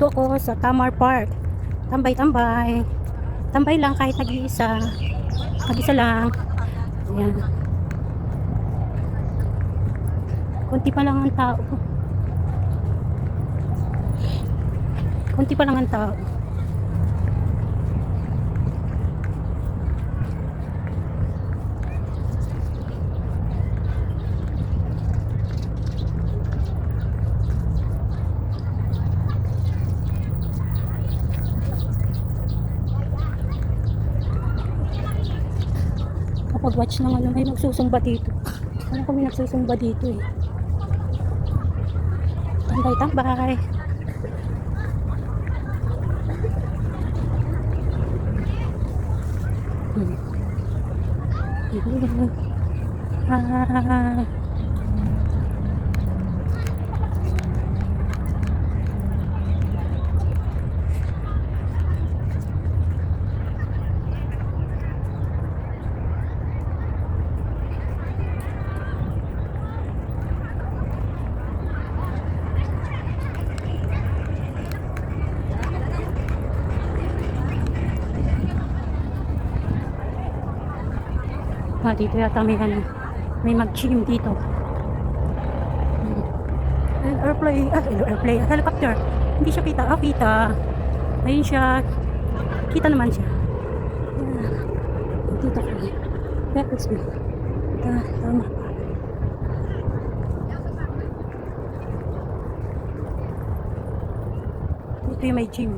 Nandito ako sa Tamar Park. Tambay-tambay. Tambay lang kahit nag-iisa. Nag-isa lang. Ayan. Kunti pa lang ang tao. Kunti pa lang ang tao. Kapag watch ng ano, may nagsusumba dito. Ano kung may nagsusumba dito eh. Tambay-tambay. Ah. Dito yata may ano, may mag-gym dito. Airplane, helicopter. Hindi siya kita. Kita. Ayun siya. Kita naman siya. Dito kami. That is me. Tama. Dito yung may gym.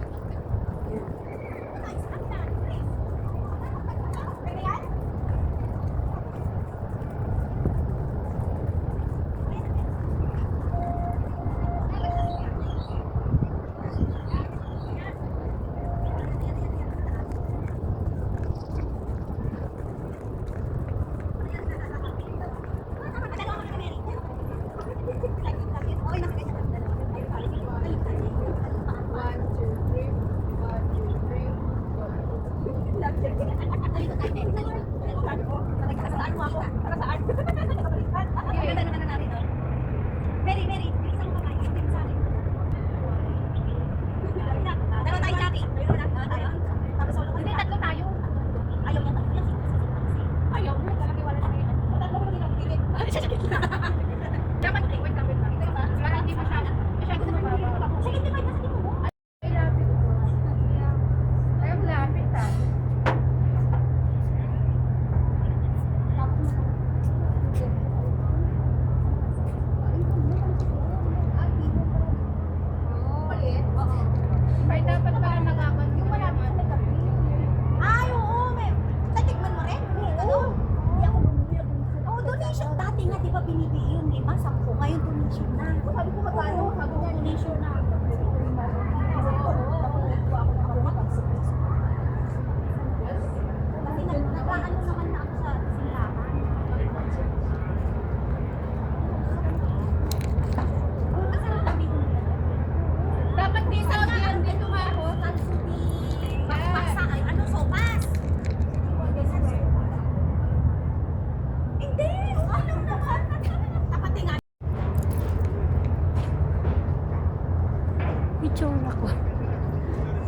Picture ako.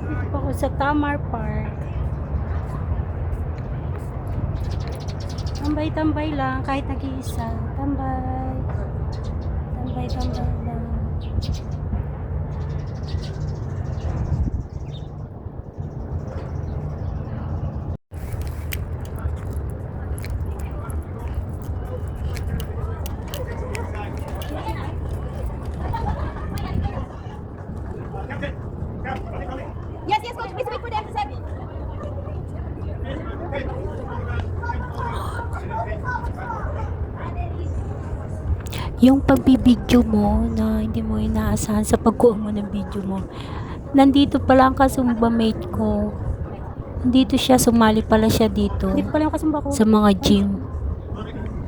Dito pa ako sa Tamar Park. Tambay-tambay lang kahit nag-iisa. Tambay. Tambay-tambay lang. Yes, coach. Please wait for them to set. Yung pagbibideo mo na hindi mo inaasahan sa pagkuha mo ng video mo. Nandito pala ang kasumba mate ko. Dito siya, sumali pala siya dito. Dito pala yung kasumba ko. Sa mga gym.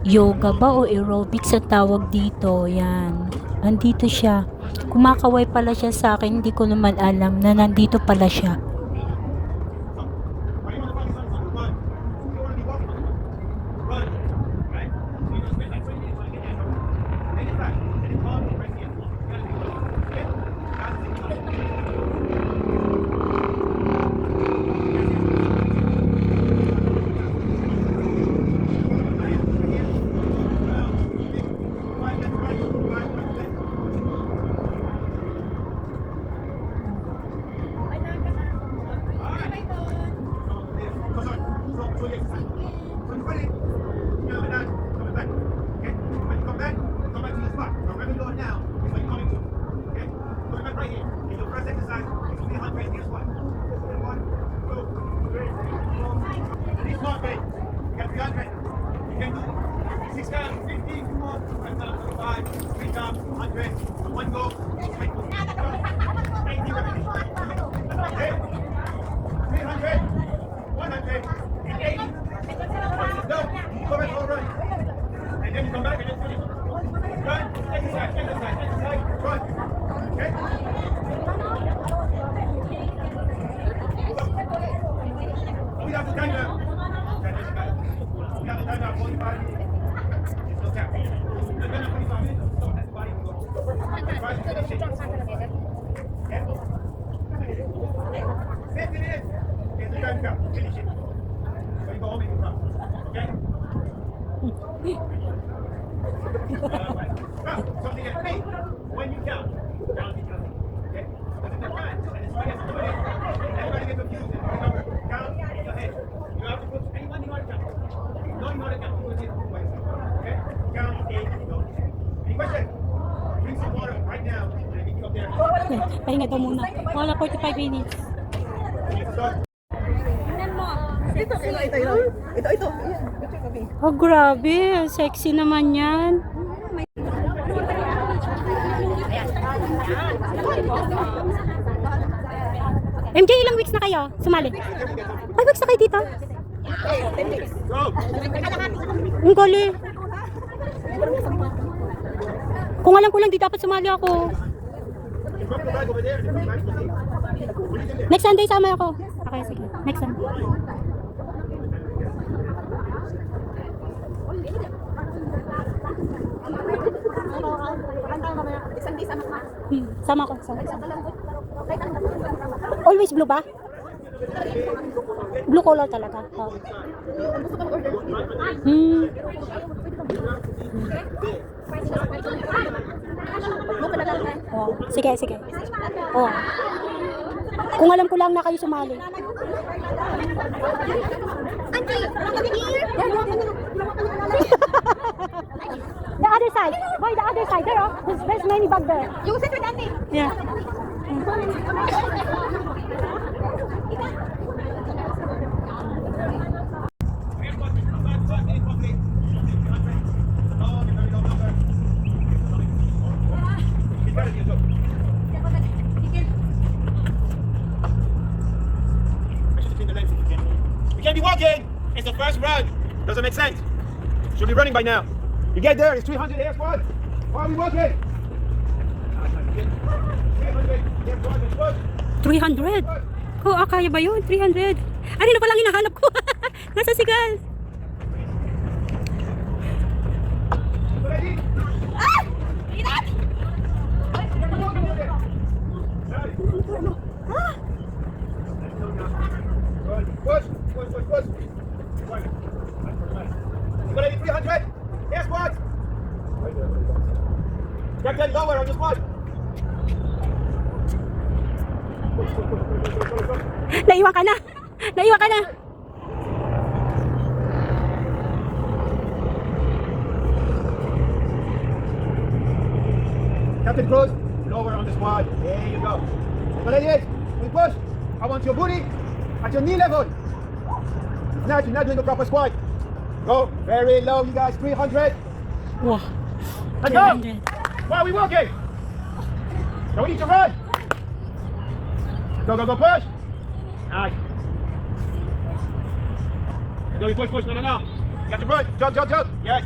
Yoga ba o aerobics ang tawag dito. Yan. Nandito siya. Kumakaway pala siya sa akin. Hindi ko naman alam na nandito pala siya. down, 100. One go. 80 repetitions. 300. 100. 80. No. Correct, all right. And then you come back and then finish. Run. Exercise, exercise, exercise. Run. Okay? We have the timer. We have the timer. 45 minutes. No tap. And then 25 minutes. So that's the body will go. 25 to finish it. Okay? 50 minutes. Here's the time count. Finish it. So you go home and you run. Okay? Something at me. When you count, down to count. Okay? Because it's a time. And it's right after doing it. Everybody get confused. Remember, count in your head. You have to put anyone you want to count. No, you want to count. You want to okay? Count 8. Go. Any question? Drink some water right now. And I get you up there. Pahinga daw muna. Wala 45 minutes. Start. Ito. Oh, grabe. Ang sexy naman yan. MJ, ilang weeks na kayo sumali? 5 weeks na kayo dito? Go. Ang gali. Kung alam ko lang, di dapat sumali ako. You drop the bag over there. And you back to the seat. Next Sunday, sama ako. Okay, sige. Next Sunday. Sama ko. Always blue ba? Blue color talaga. Oh. Oh, sige, sige. Oh. Kung alam ko lang na kayo sumali. The other side. Boy, the other side. There, oh. There's many bag there. You sit with Auntie. Yeah. We can't be walking. It's the first run. Doesn't make sense. Should be running by now. You get there, it's 300 air squad. Why are we walking? 300? Oh, kaya ba yun? 300? Ano na palang hinahanap ko? Nasa sigal. Ready? Ah! Inat! Push, push, push, push. You ready? 300 air squad. Captain, lower on the squad. Naiwan ka na. Naiwan ka na. Captain Cruz, lower on the squad. There you go. Collegiate, we push. I want your booty at your knee level. If not, you're not doing the proper squat. Go very low, you guys. 300. Wow. Let's go. 300. Why are we walking? So we need to run. Go, go, go, push. Nice. Go, you push, push. No, no, no. You got to run. Jump, jump, jump. Yes.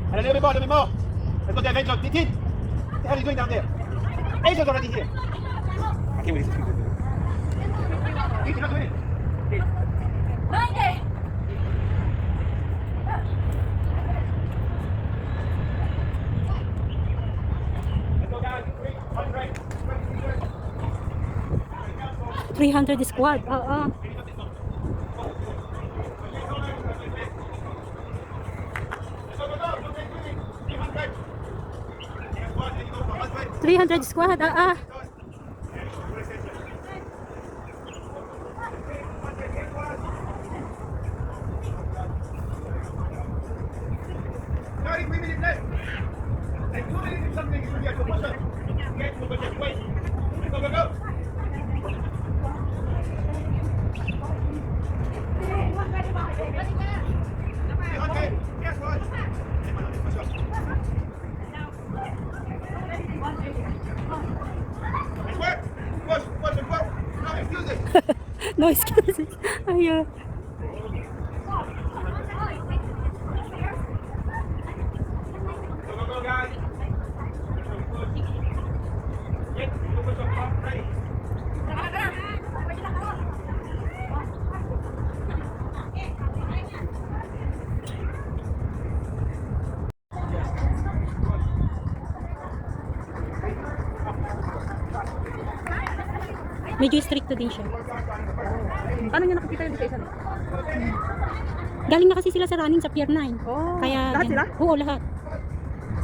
And a little bit more, a little bit more. Let's go there, Venture. Titin. What the hell are you doing down there? Asia's already here. I can't wait. You're not doing it. Let's go, guys. 300 squad. Oo. 300 squad. Noise cancellation. Ayun. Go, go, go, guys. Yes, go put your palm ready. Medyo stricto din siya. Paano niya nakikita yung isa? Galing na kasi sila sa running sa Pier 9. Oh, Kaya, lahat sila? Oo, lahat.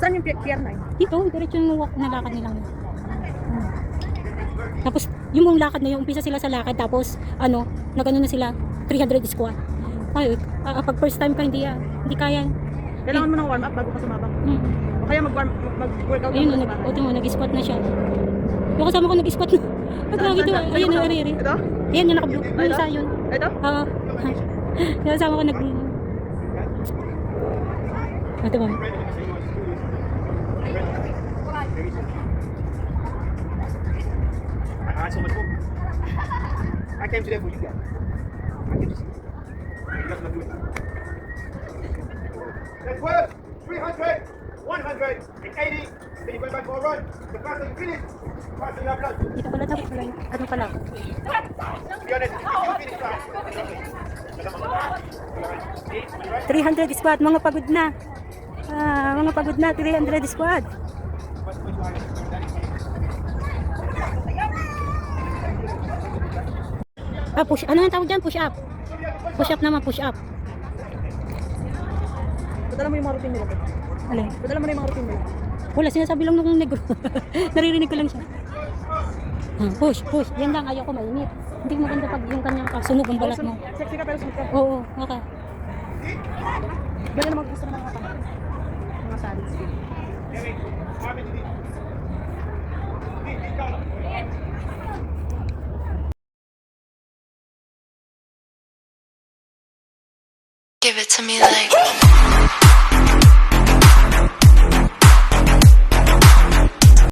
Saan yung Pier 9? Dito, diretso yung walk na lakad nilang. Tapos, yung buong lakad na yung umpisa sila sa lakad, tapos, nagano na sila, 300 squat. Ay, pag first time ka, hindi kaya. Kailangan mo ng warm up bago ka sumabak. O kaya mag-workout ka Ayun, muna sa bahay. nag-squat na siya. Yung kasama ko nag-squat na. At lagi ito, Saan? ayun, Saan? nariri. Ito? Ayan, yung naka-blue. Yung Ito? isa yun. Ito? Oo. Yung kasama ko Ito mo. I had so much hope. I came to there for you guys. I came to see you. You guys not doing it. Let's work. 300, 180. Then you go back for a run. The faster you finish, the faster you have lunch. Dito pala tapos pala yun. Ano pala? To be honest, if you finish fast, 300 squat, mga pagod na. Mga pagod na, 300 squat. Push, ano ang tawag dyan? Push up. Push up naman, push up. Padala mo yung mga routine nila. Alin? Padala mo na yung mga routine nila. Wala, sinasabi lang nung negro. Naririnig ko lang siya. Push, push. Yan lang, ayaw ko mainit. Hindi maganda pag yung kanyang sunog ang balat mo. Sexy ka pero smooth ka. Oo, okay. Ganyan naman gusto ng mga kapatid. Mga salis. Give it to me like